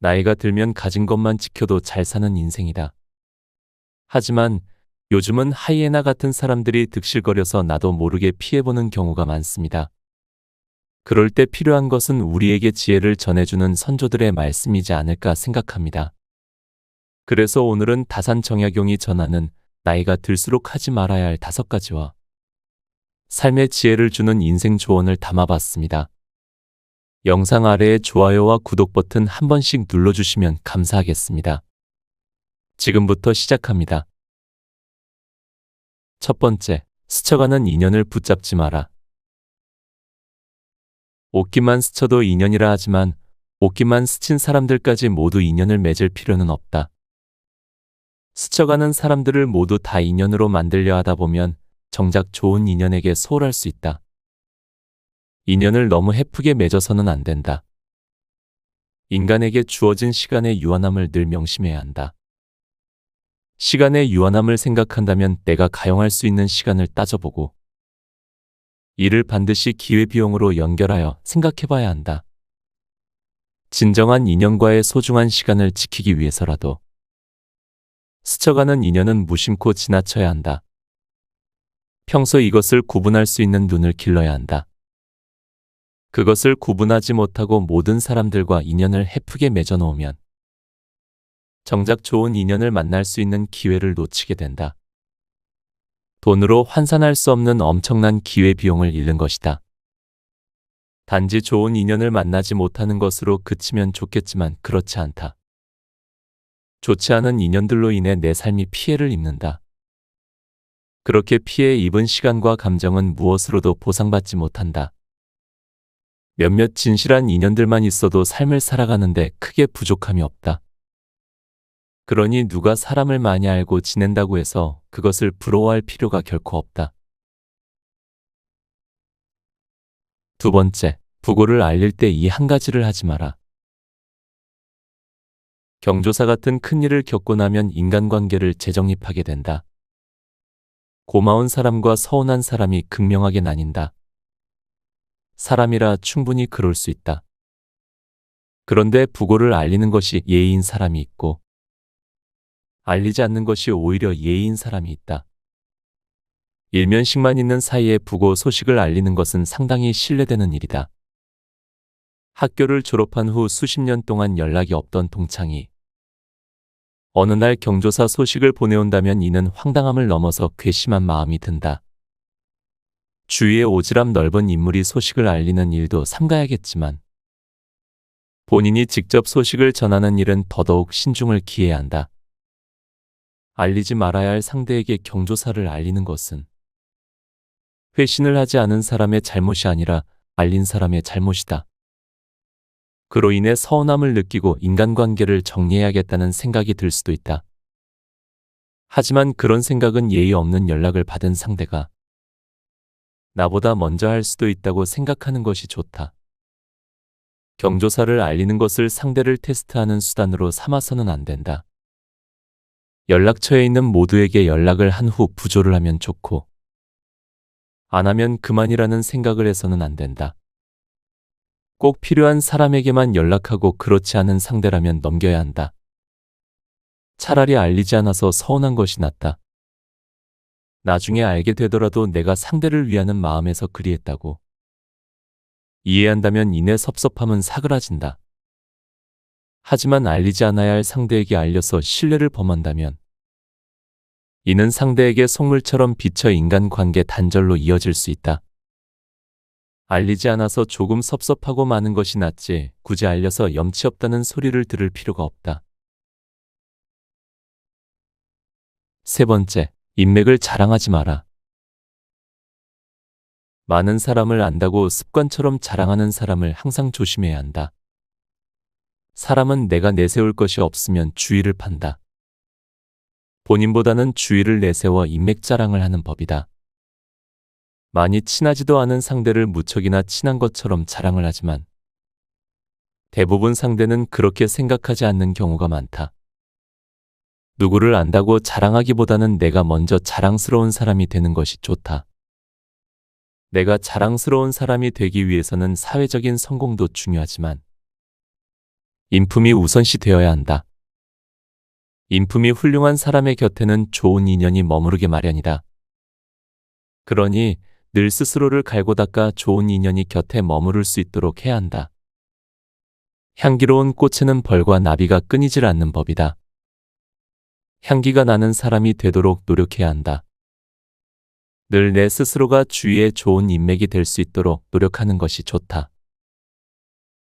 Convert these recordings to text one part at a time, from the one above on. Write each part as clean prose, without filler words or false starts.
나이가 들면 가진 것만 지켜도 잘 사는 인생이다. 하지만 요즘은 하이에나 같은 사람들이 득실거려서 나도 모르게 피해보는 경우가 많습니다. 그럴 때 필요한 것은 우리에게 지혜를 전해주는 선조들의 말씀이지 않을까 생각합니다. 그래서 오늘은 다산정약용이 전하는 나이가 들수록 하지 말아야 할 5가지와 삶의 지혜를 주는 인생 조언을 담아봤습니다. 영상 아래에 좋아요와 구독 버튼 한 번씩 눌러주시면 감사하겠습니다. 지금부터 시작합니다. 첫 번째, 스쳐가는 인연을 붙잡지 마라. 옷깃만 스쳐도 인연이라 하지만 옷깃만 스친 사람들까지 모두 인연을 맺을 필요는 없다. 스쳐가는 사람들을 모두 다 인연으로 만들려 하다 보면 정작 좋은 인연에게 소홀할 수 있다. 인연을 너무 헤프게 맺어서는 안 된다. 인간에게 주어진 시간의 유한함을 늘 명심해야 한다. 시간의 유한함을 생각한다면 내가 가용할 수 있는 시간을 따져보고 이를 반드시 기회비용으로 연결하여 생각해봐야 한다. 진정한 인연과의 소중한 시간을 지키기 위해서라도 스쳐가는 인연은 무심코 지나쳐야 한다. 평소 이것을 구분할 수 있는 눈을 길러야 한다. 그것을 구분하지 못하고 모든 사람들과 인연을 헤프게 맺어놓으면 정작 좋은 인연을 만날 수 있는 기회를 놓치게 된다. 돈으로 환산할 수 없는 엄청난 기회비용을 잃는 것이다. 단지 좋은 인연을 만나지 못하는 것으로 그치면 좋겠지만 그렇지 않다. 좋지 않은 인연들로 인해 내 삶이 피해를 입는다. 그렇게 피해 입은 시간과 감정은 무엇으로도 보상받지 못한다. 몇몇 진실한 인연들만 있어도 삶을 살아가는데 크게 부족함이 없다. 그러니 누가 사람을 많이 알고 지낸다고 해서 그것을 부러워할 필요가 결코 없다. 두 번째, 부고를 알릴 때 이 한 가지를 하지 마라. 경조사 같은 큰일을 겪고 나면 인간관계를 재정립하게 된다. 고마운 사람과 서운한 사람이 극명하게 나뉜다. 사람이라 충분히 그럴 수 있다. 그런데 부고를 알리는 것이 예의인 사람이 있고 알리지 않는 것이 오히려 예의인 사람이 있다. 일면식만 있는 사이에 부고 소식을 알리는 것은 상당히 신뢰되는 일이다. 학교를 졸업한 후 수십 년 동안 연락이 없던 동창이 어느 날 경조사 소식을 보내온다면 이는 황당함을 넘어서 괘씸한 마음이 든다. 주위에 오지랖 넓은 인물이 소식을 알리는 일도 삼가야겠지만 본인이 직접 소식을 전하는 일은 더더욱 신중을 기해야 한다. 알리지 말아야 할 상대에게 경조사를 알리는 것은 회신을 하지 않은 사람의 잘못이 아니라 알린 사람의 잘못이다. 그로 인해 서운함을 느끼고 인간관계를 정리해야겠다는 생각이 들 수도 있다. 하지만 그런 생각은 예의 없는 연락을 받은 상대가 나보다 먼저 할 수도 있다고 생각하는 것이 좋다. 경조사를 알리는 것을 상대를 테스트하는 수단으로 삼아서는 안 된다. 연락처에 있는 모두에게 연락을 한 후 부조를 하면 좋고 안 하면 그만이라는 생각을 해서는 안 된다. 꼭 필요한 사람에게만 연락하고 그렇지 않은 상대라면 넘겨야 한다. 차라리 알리지 않아서 서운한 것이 낫다. 나중에 알게 되더라도 내가 상대를 위하는 마음에서 그리했다고 이해한다면 이내 섭섭함은 사그라진다. 하지만 알리지 않아야 할 상대에게 알려서 신뢰를 범한다면 이는 상대에게 속물처럼 비쳐 인간관계 단절로 이어질 수 있다. 알리지 않아서 조금 섭섭하고 마는 것이 낫지 굳이 알려서 염치 없다는 소리를 들을 필요가 없다. 세 번째, 인맥을 자랑하지 마라. 많은 사람을 안다고 습관처럼 자랑하는 사람을 항상 조심해야 한다. 사람은 내가 내세울 것이 없으면 주의를 판다. 본인보다는 주의를 내세워 인맥 자랑을 하는 법이다. 많이 친하지도 않은 상대를 무척이나 친한 것처럼 자랑을 하지만 대부분 상대는 그렇게 생각하지 않는 경우가 많다. 누구를 안다고 자랑하기보다는 내가 먼저 자랑스러운 사람이 되는 것이 좋다. 내가 자랑스러운 사람이 되기 위해서는 사회적인 성공도 중요하지만 인품이 우선시 되어야 한다. 인품이 훌륭한 사람의 곁에는 좋은 인연이 머무르게 마련이다. 그러니 늘 스스로를 갈고 닦아 좋은 인연이 곁에 머무를 수 있도록 해야 한다. 향기로운 꽃에는 벌과 나비가 끊이질 않는 법이다. 향기가 나는 사람이 되도록 노력해야 한다. 늘 내 스스로가 주위에 좋은 인맥이 될 수 있도록 노력하는 것이 좋다.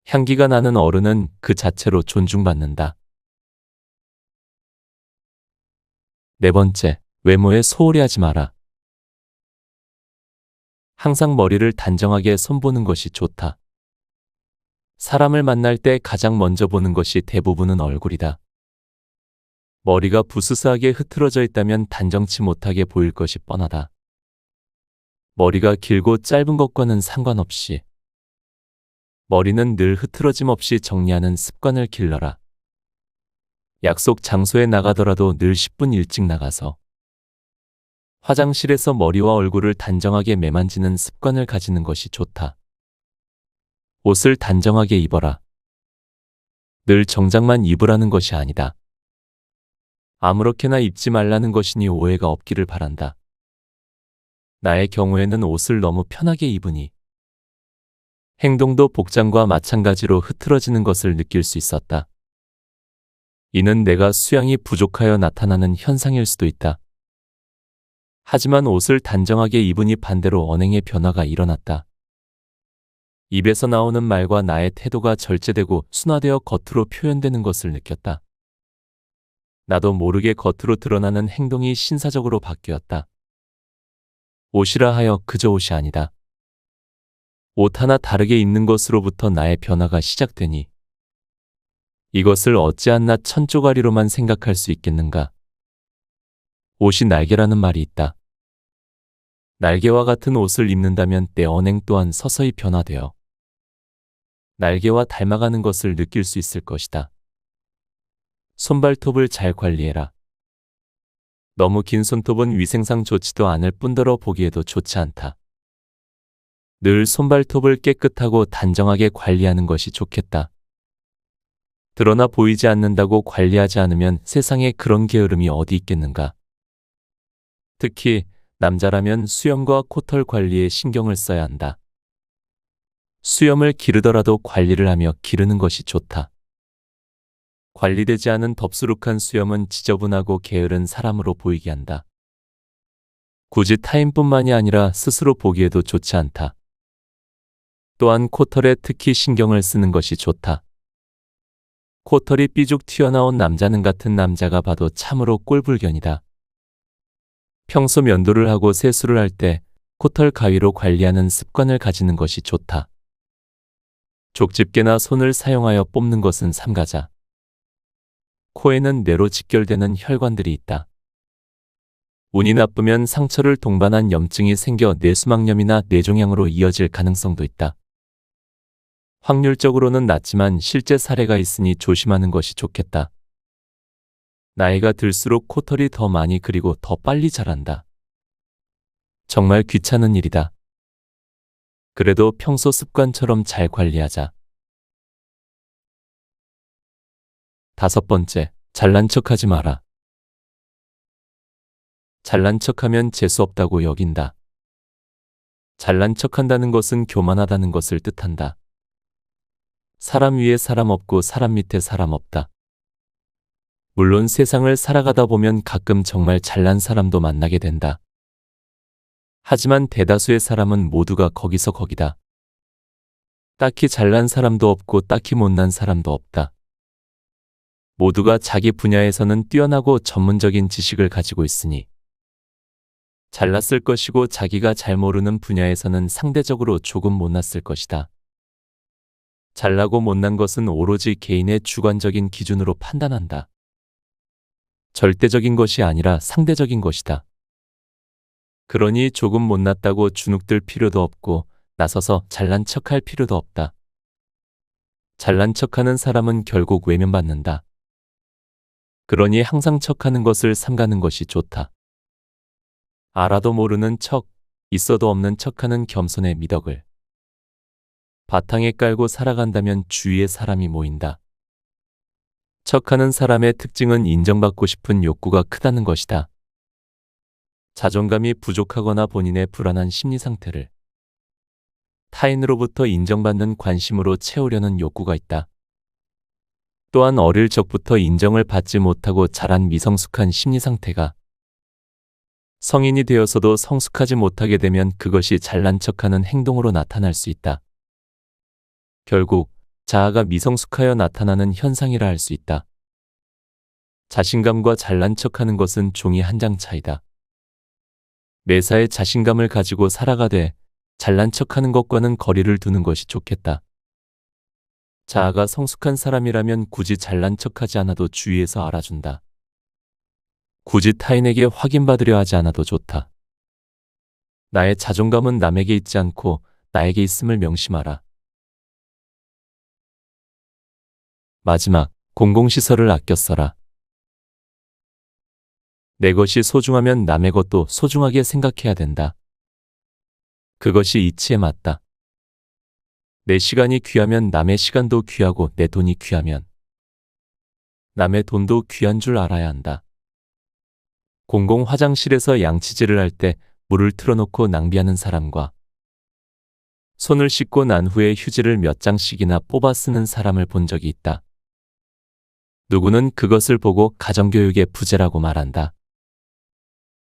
향기가 나는 어른은 그 자체로 존중받는다. 네 번째, 외모에 소홀히 하지 마라. 항상 머리를 단정하게 손보는 것이 좋다. 사람을 만날 때 가장 먼저 보는 것이 대부분은 얼굴이다. 머리가 부스스하게 흐트러져 있다면 단정치 못하게 보일 것이 뻔하다. 머리가 길고 짧은 것과는 상관없이 머리는 늘 흐트러짐 없이 정리하는 습관을 길러라. 약속 장소에 나가더라도 늘 10분 일찍 나가서 화장실에서 머리와 얼굴을 단정하게 매만지는 습관을 가지는 것이 좋다. 옷을 단정하게 입어라. 늘 정장만 입으라는 것이 아니다. 아무렇게나 입지 말라는 것이니 오해가 없기를 바란다. 나의 경우에는 옷을 너무 편하게 입으니 행동도 복장과 마찬가지로 흐트러지는 것을 느낄 수 있었다. 이는 내가 수양이 부족하여 나타나는 현상일 수도 있다. 하지만 옷을 단정하게 입으니 반대로 언행의 변화가 일어났다. 입에서 나오는 말과 나의 태도가 절제되고 순화되어 겉으로 표현되는 것을 느꼈다. 나도 모르게 겉으로 드러나는 행동이 신사적으로 바뀌었다. 옷이라 하여 그저 옷이 아니다. 옷 하나 다르게 입는 것으로부터 나의 변화가 시작되니 이것을 어찌한나 천조가리로만 생각할 수 있겠는가. 옷이 날개라는 말이 있다. 날개와 같은 옷을 입는다면 내 언행 또한 서서히 변화되어 날개와 닮아가는 것을 느낄 수 있을 것이다. 손발톱을 잘 관리해라. 너무 긴 손톱은 위생상 좋지도 않을 뿐더러 보기에도 좋지 않다. 늘 손발톱을 깨끗하고 단정하게 관리하는 것이 좋겠다. 드러나 보이지 않는다고 관리하지 않으면 세상에 그런 게으름이 어디 있겠는가. 특히 남자라면 수염과 코털 관리에 신경을 써야 한다. 수염을 기르더라도 관리를 하며 기르는 것이 좋다. 관리되지 않은 덥수룩한 수염은 지저분하고 게으른 사람으로 보이게 한다. 굳이 타인뿐만이 아니라 스스로 보기에도 좋지 않다. 또한 코털에 특히 신경을 쓰는 것이 좋다. 코털이 삐죽 튀어나온 남자는 같은 남자가 봐도 참으로 꼴불견이다. 평소 면도를 하고 세수를 할 때 코털 가위로 관리하는 습관을 가지는 것이 좋다. 족집게나 손을 사용하여 뽑는 것은 삼가자. 코에는 뇌로 직결되는 혈관들이 있다. 운이 나쁘면 상처를 동반한 염증이 생겨 뇌수막염이나 뇌종양으로 이어질 가능성도 있다. 확률적으로는 낮지만 실제 사례가 있으니 조심하는 것이 좋겠다. 나이가 들수록 코털이 더 많이 그리고 더 빨리 자란다. 정말 귀찮은 일이다. 그래도 평소 습관처럼 잘 관리하자. 5번째, 잘난 척하지 마라. 잘난 척하면 재수없다고 여긴다. 잘난 척한다는 것은 교만하다는 것을 뜻한다. 사람 위에 사람 없고 사람 밑에 사람 없다. 물론 세상을 살아가다 보면 가끔 정말 잘난 사람도 만나게 된다. 하지만 대다수의 사람은 모두가 거기서 거기다. 딱히 잘난 사람도 없고 딱히 못난 사람도 없다. 모두가 자기 분야에서는 뛰어나고 전문적인 지식을 가지고 있으니 잘났을 것이고 자기가 잘 모르는 분야에서는 상대적으로 조금 못났을 것이다. 잘나고 못난 것은 오로지 개인의 주관적인 기준으로 판단한다. 절대적인 것이 아니라 상대적인 것이다. 그러니 조금 못났다고 주눅들 필요도 없고 나서서 잘난 척할 필요도 없다. 잘난 척하는 사람은 결국 외면받는다. 그러니 항상 척하는 것을 삼가는 것이 좋다. 알아도 모르는 척, 있어도 없는 척하는 겸손의 미덕을 바탕에 깔고 살아간다면 주위에 사람이 모인다. 척하는 사람의 특징은 인정받고 싶은 욕구가 크다는 것이다. 자존감이 부족하거나 본인의 불안한 심리 상태를 타인으로부터 인정받는 관심으로 채우려는 욕구가 있다. 또한 어릴 적부터 인정을 받지 못하고 자란 미성숙한 심리 상태가 성인이 되어서도 성숙하지 못하게 되면 그것이 잘난 척하는 행동으로 나타날 수 있다. 결국 자아가 미성숙하여 나타나는 현상이라 할 수 있다. 자신감과 잘난 척하는 것은 종이 한 장 차이다. 매사에 자신감을 가지고 살아가되 잘난 척하는 것과는 거리를 두는 것이 좋겠다. 자아가 성숙한 사람이라면 굳이 잘난 척하지 않아도 주위에서 알아준다. 굳이 타인에게 확인받으려 하지 않아도 좋다. 나의 자존감은 남에게 있지 않고 나에게 있음을 명심하라. 마지막, 공공시설을 아껴 써라. 내 것이 소중하면 남의 것도 소중하게 생각해야 된다. 그것이 이치에 맞다. 내 시간이 귀하면 남의 시간도 귀하고 내 돈이 귀하면 남의 돈도 귀한 줄 알아야 한다. 공공 화장실에서 양치질을 할 때 물을 틀어놓고 낭비하는 사람과 손을 씻고 난 후에 휴지를 몇 장씩이나 뽑아 쓰는 사람을 본 적이 있다. 누구는 그것을 보고 가정교육의 부재라고 말한다.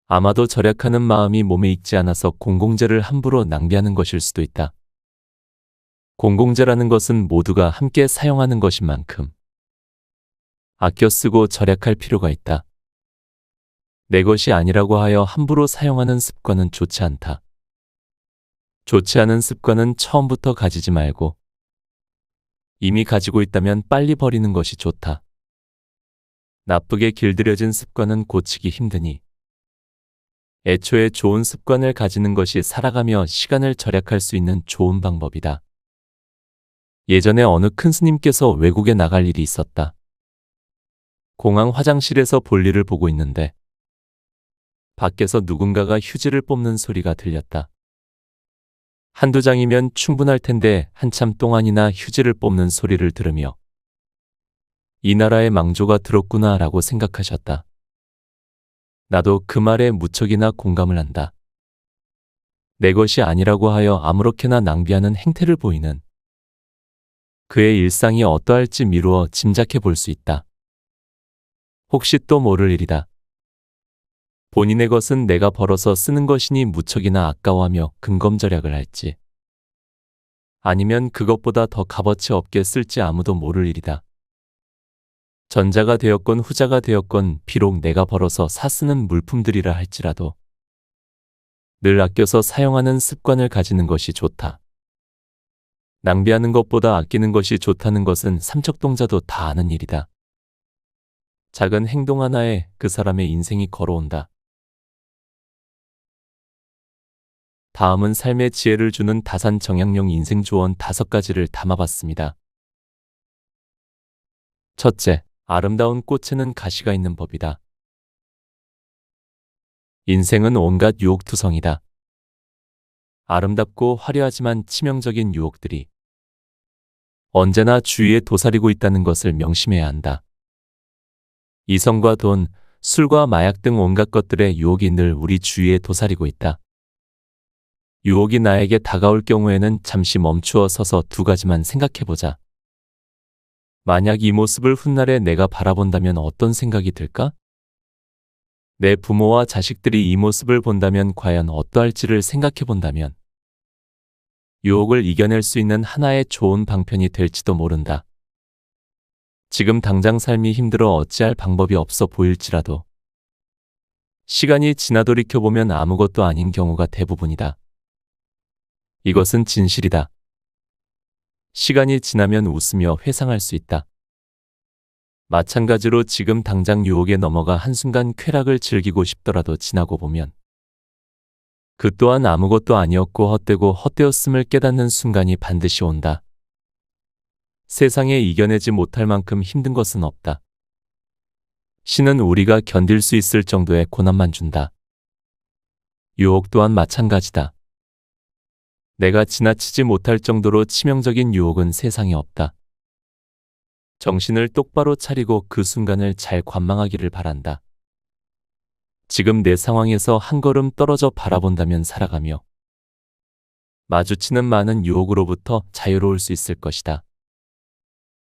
아마도 절약하는 마음이 몸에 익지 않아서 공공재를 함부로 낭비하는 것일 수도 있다. 공공재라는 것은 모두가 함께 사용하는 것인 만큼 아껴 쓰고 절약할 필요가 있다. 내 것이 아니라고 하여 함부로 사용하는 습관은 좋지 않다. 좋지 않은 습관은 처음부터 가지지 말고 이미 가지고 있다면 빨리 버리는 것이 좋다. 나쁘게 길들여진 습관은 고치기 힘드니 애초에 좋은 습관을 가지는 것이 살아가며 시간을 절약할 수 있는 좋은 방법이다. 예전에 어느 큰 스님께서 외국에 나갈 일이 있었다. 공항 화장실에서 볼일을 보고 있는데 밖에서 누군가가 휴지를 뽑는 소리가 들렸다. 한두 장이면 충분할 텐데 한참 동안이나 휴지를 뽑는 소리를 들으며 이 나라의 망조가 들었구나 라고 생각하셨다. 나도 그 말에 무척이나 공감을 한다. 내 것이 아니라고 하여 아무렇게나 낭비하는 행태를 보이는 그의 일상이 어떠할지 미루어 짐작해 볼 수 있다. 혹시 또 모를 일이다. 본인의 것은 내가 벌어서 쓰는 것이니 무척이나 아까워하며 근검절약을 할지 아니면 그것보다 더 값어치 없게 쓸지 아무도 모를 일이다. 전자가 되었건 후자가 되었건 비록 내가 벌어서 사 쓰는 물품들이라 할지라도 늘 아껴서 사용하는 습관을 가지는 것이 좋다. 낭비하는 것보다 아끼는 것이 좋다는 것은 삼척동자도 다 아는 일이다. 작은 행동 하나에 그 사람의 인생이 걸어온다. 다음은 삶의 지혜를 주는 다산 정약용 인생 조언 5가지를 담아봤습니다. 첫째, 아름다운 꽃에는 가시가 있는 법이다. 인생은 온갖 유혹투성이다. 아름답고 화려하지만 치명적인 유혹들이 언제나 주위에 도사리고 있다는 것을 명심해야 한다. 이성과 돈, 술과 마약 등 온갖 것들의 유혹이 늘 우리 주위에 도사리고 있다. 유혹이 나에게 다가올 경우에는 잠시 멈추어 서서 2가지만 생각해보자. 만약 이 모습을 훗날에 내가 바라본다면 어떤 생각이 들까? 내 부모와 자식들이 이 모습을 본다면 과연 어떠할지를 생각해본다면 유혹을 이겨낼 수 있는 하나의 좋은 방편이 될지도 모른다. 지금 당장 삶이 힘들어 어찌할 방법이 없어 보일지라도 시간이 지나 돌이켜보면 아무것도 아닌 경우가 대부분이다. 이것은 진실이다. 시간이 지나면 웃으며 회상할 수 있다. 마찬가지로 지금 당장 유혹에 넘어가 한순간 쾌락을 즐기고 싶더라도 지나고 보면 그 또한 아무것도 아니었고 헛되고 헛되었음을 깨닫는 순간이 반드시 온다. 세상에 이겨내지 못할 만큼 힘든 것은 없다. 신은 우리가 견딜 수 있을 정도의 고난만 준다. 유혹 또한 마찬가지다. 내가 지나치지 못할 정도로 치명적인 유혹은 세상에 없다. 정신을 똑바로 차리고 그 순간을 잘 관망하기를 바란다. 지금 내 상황에서 한 걸음 떨어져 바라본다면 살아가며 마주치는 많은 유혹으로부터 자유로울 수 있을 것이다.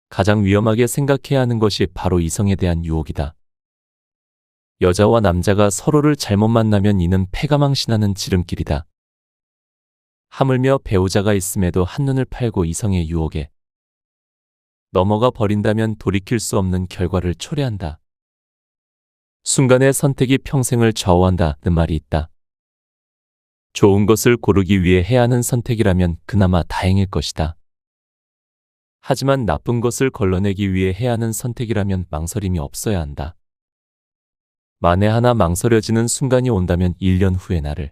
가장 위험하게 생각해야 하는 것이 바로 이성에 대한 유혹이다. 여자와 남자가 서로를 잘못 만나면 이는 패가망신하는 지름길이다. 하물며 배우자가 있음에도 한눈을 팔고 이성의 유혹에 넘어가 버린다면 돌이킬 수 없는 결과를 초래한다. 순간의 선택이 평생을 좌우한다는 말이 있다. 좋은 것을 고르기 위해 해야 하는 선택이라면 그나마 다행일 것이다. 하지만 나쁜 것을 걸러내기 위해 해야 하는 선택이라면 망설임이 없어야 한다. 만에 하나 망설여지는 순간이 온다면 1년 후의 나를,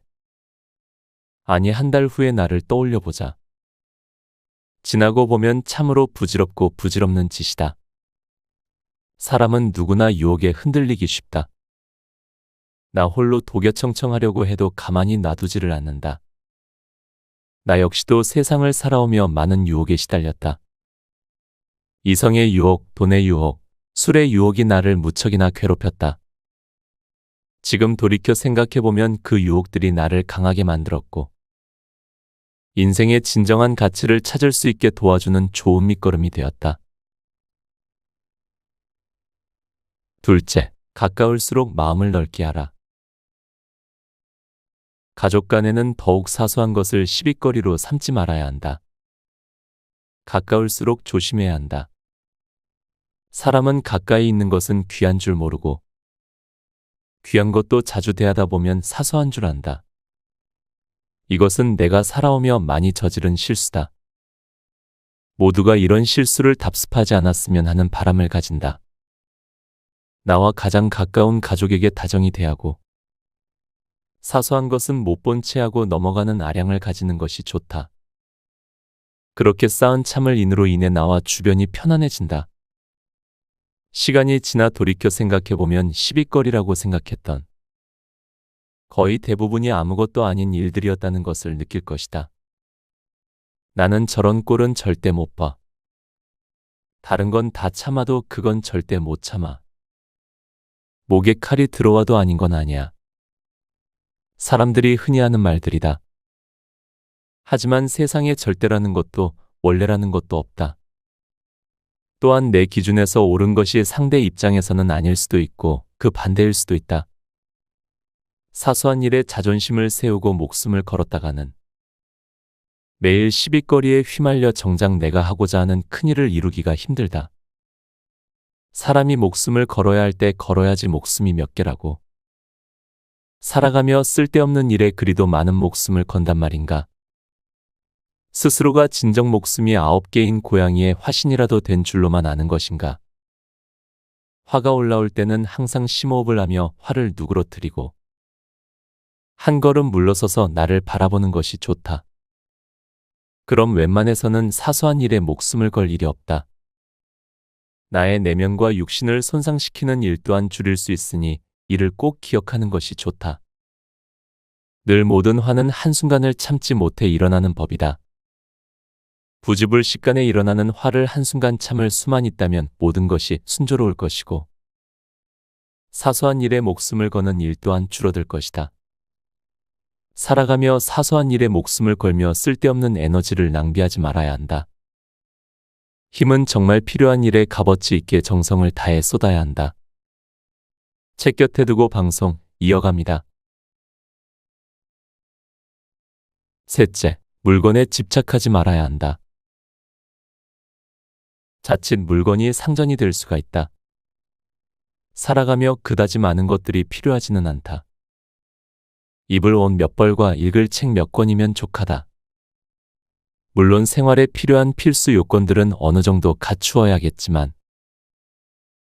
아니 한 달 후의 나를 떠올려 보자. 지나고 보면 참으로 부질없고 부질없는 짓이다. 사람은 누구나 유혹에 흔들리기 쉽다. 나 홀로 독야청청하려고 해도 가만히 놔두지를 않는다. 나 역시도 세상을 살아오며 많은 유혹에 시달렸다. 이성의 유혹, 돈의 유혹, 술의 유혹이 나를 무척이나 괴롭혔다. 지금 돌이켜 생각해보면 그 유혹들이 나를 강하게 만들었고 인생의 진정한 가치를 찾을 수 있게 도와주는 좋은 밑거름이 되었다. 둘째, 가까울수록 마음을 넓게 하라. 가족 간에는 더욱 사소한 것을 시비거리로 삼지 말아야 한다. 가까울수록 조심해야 한다. 사람은 가까이 있는 것은 귀한 줄 모르고 귀한 것도 자주 대하다 보면 사소한 줄 안다. 이것은 내가 살아오며 많이 저지른 실수다. 모두가 이런 실수를 답습하지 않았으면 하는 바람을 가진다. 나와 가장 가까운 가족에게 다정히 대하고 사소한 것은 못 본 채 하고 넘어가는 아량을 가지는 것이 좋다. 그렇게 쌓은 참을 인으로 인해 나와 주변이 편안해진다. 시간이 지나 돌이켜 생각해보면 시비거리라고 생각했던 거의 대부분이 아무것도 아닌 일들이었다는 것을 느낄 것이다. 나는 저런 꼴은 절대 못 봐. 다른 건 다 참아도 그건 절대 못 참아. 목에 칼이 들어와도 아닌 건 아니야. 사람들이 흔히 하는 말들이다. 하지만 세상에 절대라는 것도 원래라는 것도 없다. 또한 내 기준에서 옳은 것이 상대 입장에서는 아닐 수도 있고 그 반대일 수도 있다. 사소한 일에 자존심을 세우고 목숨을 걸었다가는 매일 시비거리에 휘말려 정작 내가 하고자 하는 큰일을 이루기가 힘들다. 사람이 목숨을 걸어야 할 때 걸어야지 목숨이 몇 개라고. 살아가며 쓸데없는 일에 그리도 많은 목숨을 건단 말인가. 스스로가 진정 목숨이 9개인 고양이의 화신이라도 된 줄로만 아는 것인가. 화가 올라올 때는 항상 심호흡을 하며 화를 누그러뜨리고 한 걸음 물러서서 나를 바라보는 것이 좋다. 그럼 웬만해서는 사소한 일에 목숨을 걸 일이 없다. 나의 내면과 육신을 손상시키는 일 또한 줄일 수 있으니 이를 꼭 기억하는 것이 좋다. 늘 모든 화는 한순간을 참지 못해 일어나는 법이다. 부지불식간에 일어나는 화를 한순간 참을 수만 있다면 모든 것이 순조로울 것이고 사소한 일에 목숨을 거는 일 또한 줄어들 것이다. 살아가며 사소한 일에 목숨을 걸며 쓸데없는 에너지를 낭비하지 말아야 한다. 힘은 정말 필요한 일에 값어치 있게 정성을 다해 쏟아야 한다. 책 곁에 두고 방송 이어갑니다. 셋째, 물건에 집착하지 말아야 한다. 자칫 물건이 상전이 될 수가 있다. 살아가며 그다지 많은 것들이 필요하지는 않다. 입을 옷 몇 벌과 읽을 책 몇 권이면 족하다. 물론 생활에 필요한 필수 요건들은 어느 정도 갖추어야겠지만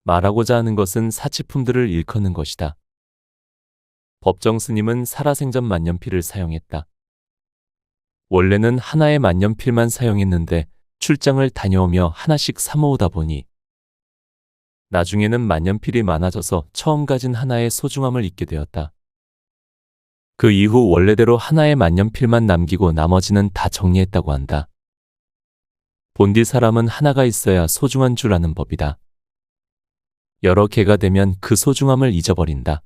말하고자 하는 것은 사치품들을 일컫는 것이다. 법정 스님은 살아생전 만년필을 사용했다. 원래는 하나의 만년필만 사용했는데 출장을 다녀오며 하나씩 사모으다 보니 나중에는 만년필이 많아져서 처음 가진 하나의 소중함을 잊게 되었다. 그 이후 원래대로 하나의 만년필만 남기고 나머지는 다 정리했다고 한다. 본디 사람은 하나가 있어야 소중한 줄 아는 법이다. 여러 개가 되면 그 소중함을 잊어버린다.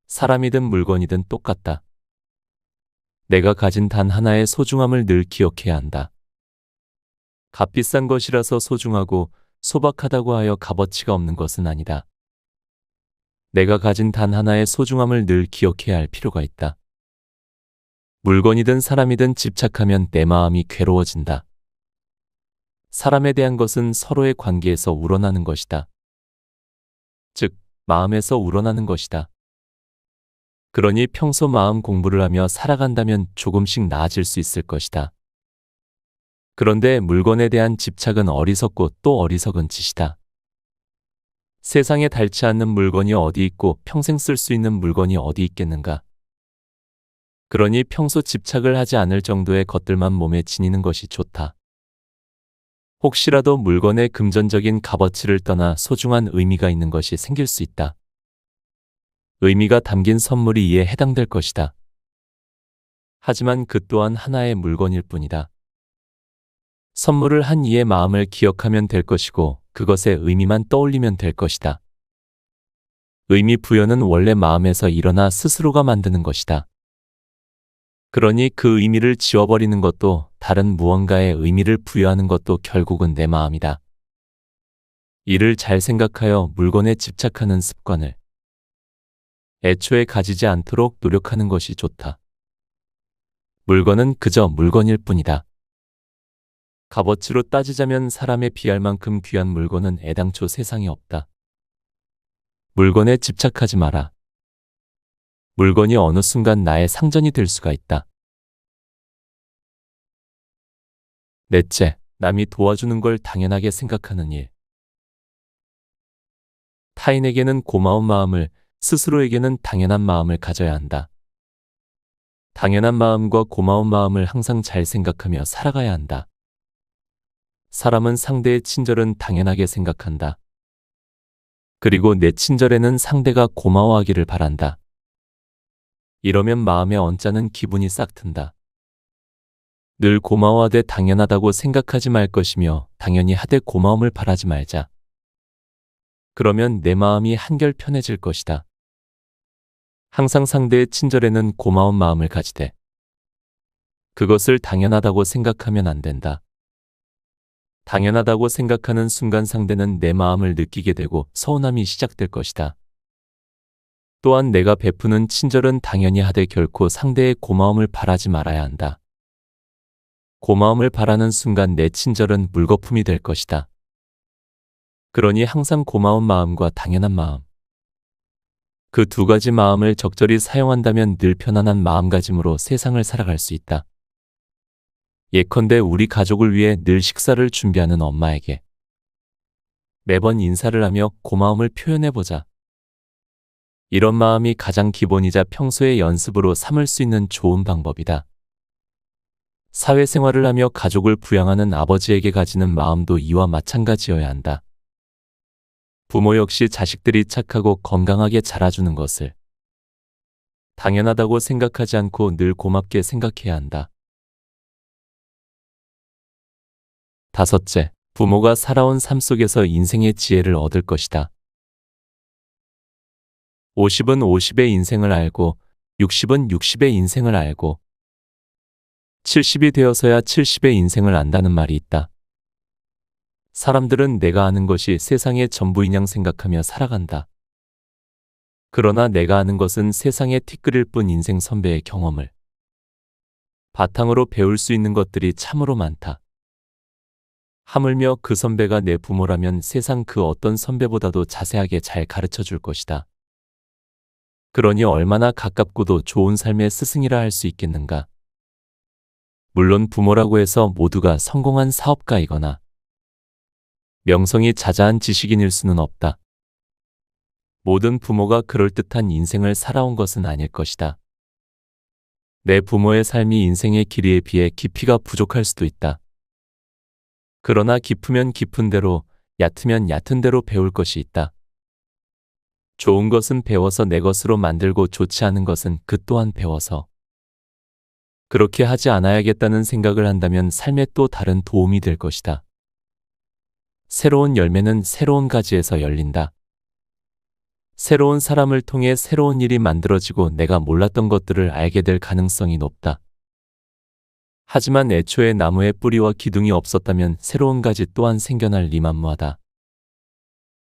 사람이든 물건이든 똑같다. 내가 가진 단 하나의 소중함을 늘 기억해야 한다. 값비싼 것이라서 소중하고 소박하다고 하여 값어치가 없는 것은 아니다. 내가 가진 단 하나의 소중함을 늘 기억해야 할 필요가 있다. 물건이든 사람이든 집착하면 내 마음이 괴로워진다. 사람에 대한 것은 서로의 관계에서 우러나는 것이다. 즉, 마음에서 우러나는 것이다. 그러니 평소 마음 공부를 하며 살아간다면 조금씩 나아질 수 있을 것이다. 그런데 물건에 대한 집착은 어리석고 또 어리석은 짓이다. 세상에 닳지 않는 물건이 어디 있고 평생 쓸 수 있는 물건이 어디 있겠는가? 그러니 평소 집착을 하지 않을 정도의 것들만 몸에 지니는 것이 좋다. 혹시라도 물건의 금전적인 값어치를 떠나 소중한 의미가 있는 것이 생길 수 있다. 의미가 담긴 선물이 이에 해당될 것이다. 하지만 그 또한 하나의 물건일 뿐이다. 선물을 한 이의 마음을 기억하면 될 것이고 그것의 의미만 떠올리면 될 것이다. 의미 부여는 원래 마음에서 일어나 스스로가 만드는 것이다. 그러니 그 의미를 지워버리는 것도 다른 무언가에 의미를 부여하는 것도 결국은 내 마음이다. 이를 잘 생각하여 물건에 집착하는 습관을 애초에 가지지 않도록 노력하는 것이 좋다. 물건은 그저 물건일 뿐이다. 값어치로 따지자면 사람에 비할 만큼 귀한 물건은 애당초 세상에 없다. 물건에 집착하지 마라. 물건이 어느 순간 나의 상전이 될 수가 있다. 넷째, 남이 도와주는 걸 당연하게 생각하는 일. 타인에게는 고마운 마음을, 스스로에게는 당연한 마음을 가져야 한다. 당연한 마음과 고마운 마음을 항상 잘 생각하며 살아가야 한다. 사람은 상대의 친절은 당연하게 생각한다. 그리고 내 친절에는 상대가 고마워하기를 바란다. 이러면 마음의 언짢은 기분이 싹 튼다. 늘 고마워하되 당연하다고 생각하지 말 것이며 당연히 하되 고마움을 바라지 말자. 그러면 내 마음이 한결 편해질 것이다. 항상 상대의 친절에는 고마운 마음을 가지되 그것을 당연하다고 생각하면 안 된다. 당연하다고 생각하는 순간 상대는 내 마음을 느끼게 되고 서운함이 시작될 것이다. 또한 내가 베푸는 친절은 당연히 하되 결코 상대의 고마움을 바라지 말아야 한다. 고마움을 바라는 순간 내 친절은 물거품이 될 것이다. 그러니 항상 고마운 마음과 당연한 마음, 그 두 가지 마음을 적절히 사용한다면 늘 편안한 마음가짐으로 세상을 살아갈 수 있다. 예컨대 우리 가족을 위해 늘 식사를 준비하는 엄마에게 매번 인사를 하며 고마움을 표현해보자. 이런 마음이 가장 기본이자 평소의 연습으로 삼을 수 있는 좋은 방법이다. 사회생활을 하며 가족을 부양하는 아버지에게 가지는 마음도 이와 마찬가지여야 한다. 부모 역시 자식들이 착하고 건강하게 자라주는 것을 당연하다고 생각하지 않고 늘 고맙게 생각해야 한다. 다섯째, 부모가 살아온 삶 속에서 인생의 지혜를 얻을 것이다. 50은 50의 인생을 알고 60은 60의 인생을 알고 70이 되어서야 70의 인생을 안다는 말이 있다. 사람들은 내가 아는 것이 세상의 전부인 양 생각하며 살아간다. 그러나 내가 아는 것은 세상의 티끌일 뿐 인생 선배의 경험을 바탕으로 배울 수 있는 것들이 참으로 많다. 하물며 그 선배가 내 부모라면 세상 그 어떤 선배보다도 자세하게 잘 가르쳐 줄 것이다. 그러니 얼마나 가깝고도 좋은 삶의 스승이라 할 수 있겠는가. 물론 부모라고 해서 모두가 성공한 사업가이거나 명성이 자자한 지식인일 수는 없다. 모든 부모가 그럴듯한 인생을 살아온 것은 아닐 것이다. 내 부모의 삶이 인생의 길이에 비해 깊이가 부족할 수도 있다. 그러나 깊으면 깊은 대로, 얕으면 얕은 대로 배울 것이 있다. 좋은 것은 배워서 내 것으로 만들고 좋지 않은 것은 그 또한 배워서 그렇게 하지 않아야겠다는 생각을 한다면 삶에 또 다른 도움이 될 것이다. 새로운 열매는 새로운 가지에서 열린다. 새로운 사람을 통해 새로운 일이 만들어지고 내가 몰랐던 것들을 알게 될 가능성이 높다. 하지만 애초에 나무에 뿌리와 기둥이 없었다면 새로운 가지 또한 생겨날 리 만무하다.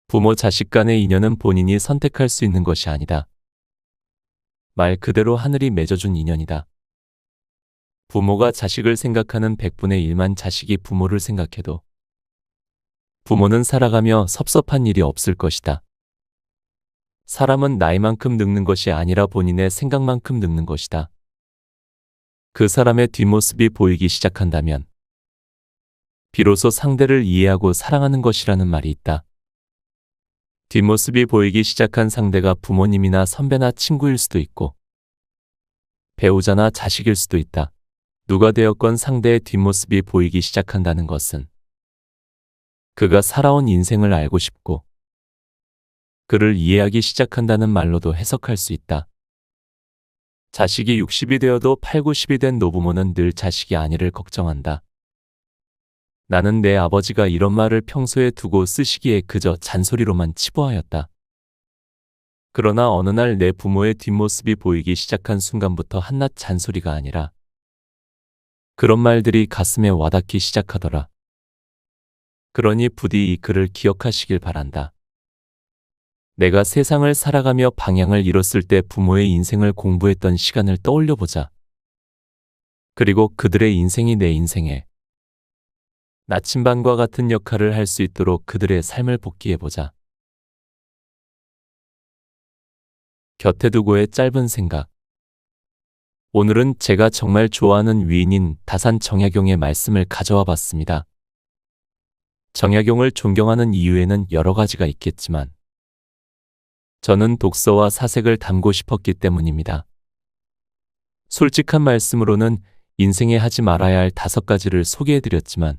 부모 자식 간의 인연은 본인이 선택할 수 있는 것이 아니다. 말 그대로 하늘이 맺어준 인연이다. 부모가 자식을 생각하는 100분의 1만 자식이 부모를 생각해도 부모는 살아가며 섭섭한 일이 없을 것이다. 사람은 나이만큼 늙는 것이 아니라 본인의 생각만큼 늙는 것이다. 그 사람의 뒷모습이 보이기 시작한다면 비로소 상대를 이해하고 사랑하는 것이라는 말이 있다. 뒷모습이 보이기 시작한 상대가 부모님이나 선배나 친구일 수도 있고 배우자나 자식일 수도 있다. 누가 되었건 상대의 뒷모습이 보이기 시작한다는 것은 그가 살아온 인생을 알고 싶고 그를 이해하기 시작한다는 말로도 해석할 수 있다. 자식이 60이 되어도 8, 90이 된 노부모는 늘 자식이 아니를 걱정한다. 나는 내 아버지가 이런 말을 평소에 두고 쓰시기에 그저 잔소리로만 치부하였다. 그러나 어느 날 내 부모의 뒷모습이 보이기 시작한 순간부터 한낱 잔소리가 아니라 그런 말들이 가슴에 와닿기 시작하더라. 그러니 부디 이 글을 기억하시길 바란다. 내가 세상을 살아가며 방향을 잃었을 때 부모의 인생을 공부했던 시간을 떠올려 보자. 그리고 그들의 인생이 내 인생에 나침반과 같은 역할을 할 수 있도록 그들의 삶을 복기해 보자. 곁에 두고의 짧은 생각. 오늘은 제가 정말 좋아하는 위인인 다산 정약용의 말씀을 가져와 봤습니다. 정약용을 존경하는 이유에는 여러 가지가 있겠지만 저는 독서와 사색을 담고 싶었기 때문입니다. 솔직한 말씀으로는 인생에 하지 말아야 할 5가지를 소개해드렸지만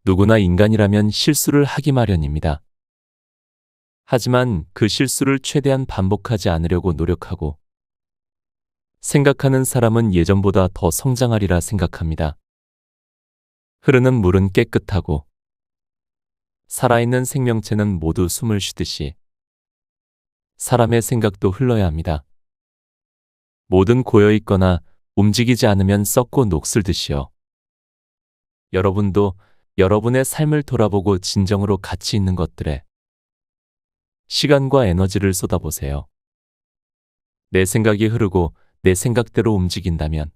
누구나 인간이라면 실수를 하기 마련입니다. 하지만 그 실수를 최대한 반복하지 않으려고 노력하고 생각하는 사람은 예전보다 더 성장하리라 생각합니다. 흐르는 물은 깨끗하고 살아있는 생명체는 모두 숨을 쉬듯이 사람의 생각도 흘러야 합니다. 뭐든 고여있거나 움직이지 않으면 썩고 녹슬듯이요. 여러분도 여러분의 삶을 돌아보고 진정으로 가치 있는 것들에 시간과 에너지를 쏟아보세요. 내 생각이 흐르고 내 생각대로 움직인다면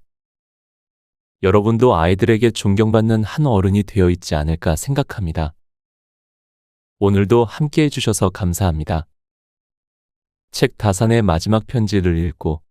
여러분도 아이들에게 존경받는 한 어른이 되어 있지 않을까 생각합니다. 오늘도 함께 해주셔서 감사합니다. 책 다산의 마지막 편지를 읽고